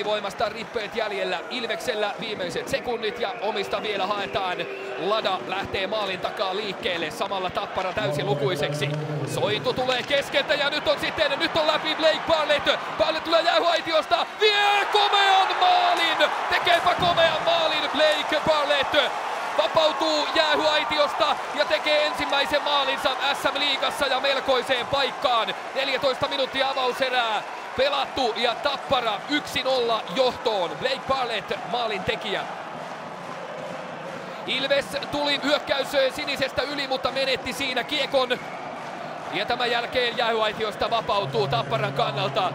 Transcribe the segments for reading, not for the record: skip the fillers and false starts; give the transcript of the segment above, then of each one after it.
ylivoimasta rippeet jäljellä. Ilveksellä viimeiset sekunnit ja omista vielä haetaan. Lada lähtee maalin takaa liikkeelle. Samalla Tappara täysilukuiseksi. Sointu tulee keskeltä ja nyt on läpi Blake Bartlett. Bartlett tulee jäähyaitiosta. Vie komean maalin! Tekeepä komean maalin Blake Bartlett! Vapautuu jäähyaitiosta ja tekee ensimmäisen maalinsa SM-liigassa ja melkoiseen paikkaan. 14 minuuttia avauserää pelattu ja Tappara 1-0 johtoon. Blake Bartlett maalin tekijä. Ilves tuli hyökkäys sinisestä yli, mutta menetti siinä kiekon. Ja tämän jälkeen jäähyaitiosta vapautuu Tapparan kannalta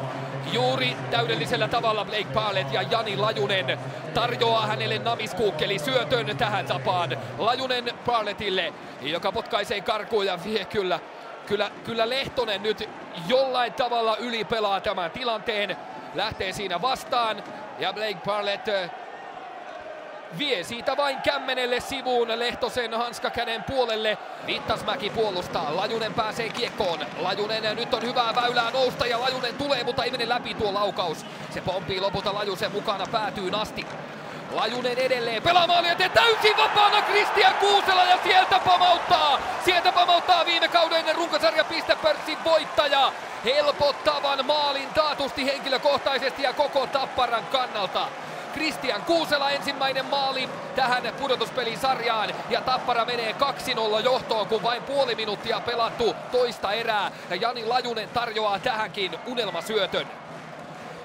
juuri täydellisellä tavalla Blake Bartlett ja Jani Lajunen tarjoaa hänelle namiskuukkeli syötön tähän tapaan. Lajunen Bartlettille, joka potkaisee karkuun ja vie kyllä Lehtonen nyt jollain tavalla ylipelaa tämän tilanteen. Lähtee siinä vastaan ja Blake Bartlett vie siitä vain kämmenelle sivuun Lehtosen hanskakäden puolelle. Vittasmäki puolustaa, Lajunen pääsee kiekkoon. Lajunen, nyt on hyvää väylää nousta ja Lajunen tulee, mutta ei mene läpi tuo laukaus. Se pomppii lopulta Lajusen mukana päätyyn asti. Lajunen edelleen pelaa maalia, täysin vapaana Kristian Kuusela ja sieltä pamauttaa viime kauden runkosarjan pistepörssin voittaja. Helpottavan maalin taatusti henkilökohtaisesti ja koko Tapparan kannalta. Kristian Kuusela ensimmäinen maali tähän pudotuspelisarjaan ja Tappara menee 2-0 johtoon, kun vain puoli minuuttia pelattu toista erää ja Jani Lajunen tarjoaa tähänkin unelmasyötön.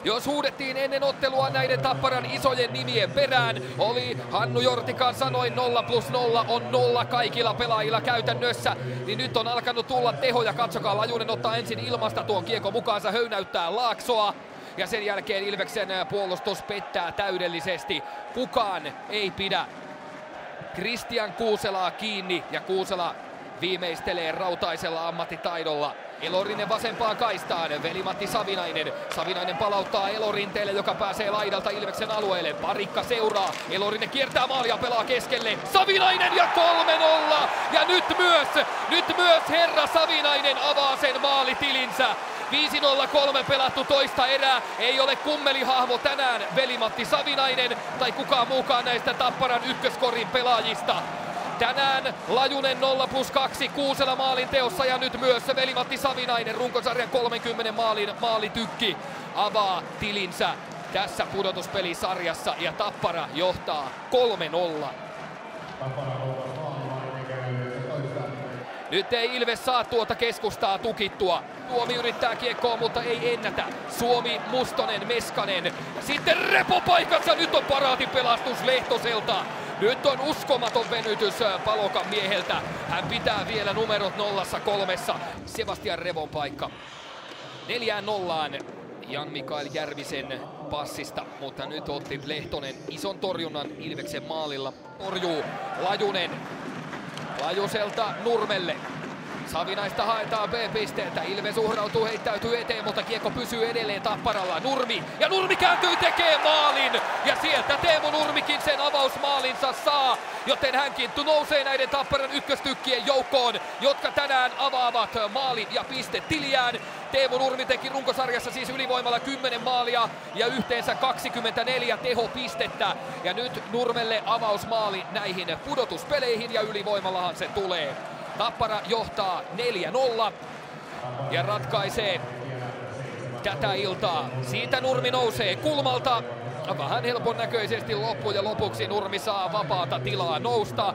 Jos huudettiin ennen ottelua näiden Tapparan isojen nimien perään, oli Hannu Jortikan sanoin 0+0 on 0 kaikilla pelaajilla käytännössä, niin nyt on alkanut tulla tehoja. Katsokaa, Lajunen ottaa ensin ilmasta tuon kiekon mukaansa, höynäyttää Laaksoa. Ja sen jälkeen Ilveksen puolustus pettää täydellisesti. Kukaan ei pidä Kristian Kuuselaa kiinni ja Kuusela viimeistelee rautaisella ammattitaidolla. Elorinen vasempaan kaistaan, Veli-Matti Savinainen. Savinainen palauttaa Elorinteelle, joka pääsee laidalta Ilveksen alueelle. Parikka seuraa, Elorinen kiertää maalia, pelaa keskelle. Savinainen ja 3-0! Ja nyt myös herra Savinainen avaa sen maalitilinsä. 5-0-3 pelattu toista erää. Ei ole kummelihahmo tänään Veli-Matti Savinainen tai kukaan muukaan näistä Tapparan ykköskorin pelaajista. Tänään Lajunen 0+2 Kuusela maalin teossa ja nyt myös Veli-Matti Savinainen, runkosarjan 30 maalin maalitykki, avaa tilinsä tässä pudotuspelisarjassa ja Tappara johtaa 3-0. Nyt ei Ilves saa tuota keskustaa tukittua. Suomi yrittää kiekkoa, mutta ei ennätä. Suomi, Mustonen, Meskanen. Sitten repopaikassa, nyt on paraatin pelastus Lehtoselta. Nyt on uskomaton venytys Palokan mieheltä. Hän pitää vielä numerot 0-3. Sebastian Revon paikka. 4-0 Jan-Mikael Järvisen passista, mutta nyt otti Lehtonen ison torjunnan Ilveksen maalilla. Torjuu Lajunen. Lajuselta Nurmelle. Savinaista haetaan B-pisteeltä. Ilves uhrautuu, heittäytyy eteen, mutta kiekko pysyy edelleen Tapparalla. Nurmi kääntyy, tekee maalin. Ja sieltä Teemu Nurmikin sen avausmaalinsa saa. Joten hänkin nousee näiden Tapparan ykköstykkien joukkoon, jotka tänään avaavat maalin ja pistetiliään. Teemu Nurmi teki runkosarjassa siis ylivoimalla 10 maalia ja yhteensä 24 tehopistettä. Ja nyt Nurmelle avausmaali näihin pudotuspeleihin ja ylivoimallahan se tulee. Tappara johtaa 4-0 ja ratkaisee tätä iltaa. Siitä Nurmi nousee kulmalta. Vähän helpon näköisesti loppujen lopuksi Nurmi saa vapaata tilaa nousta.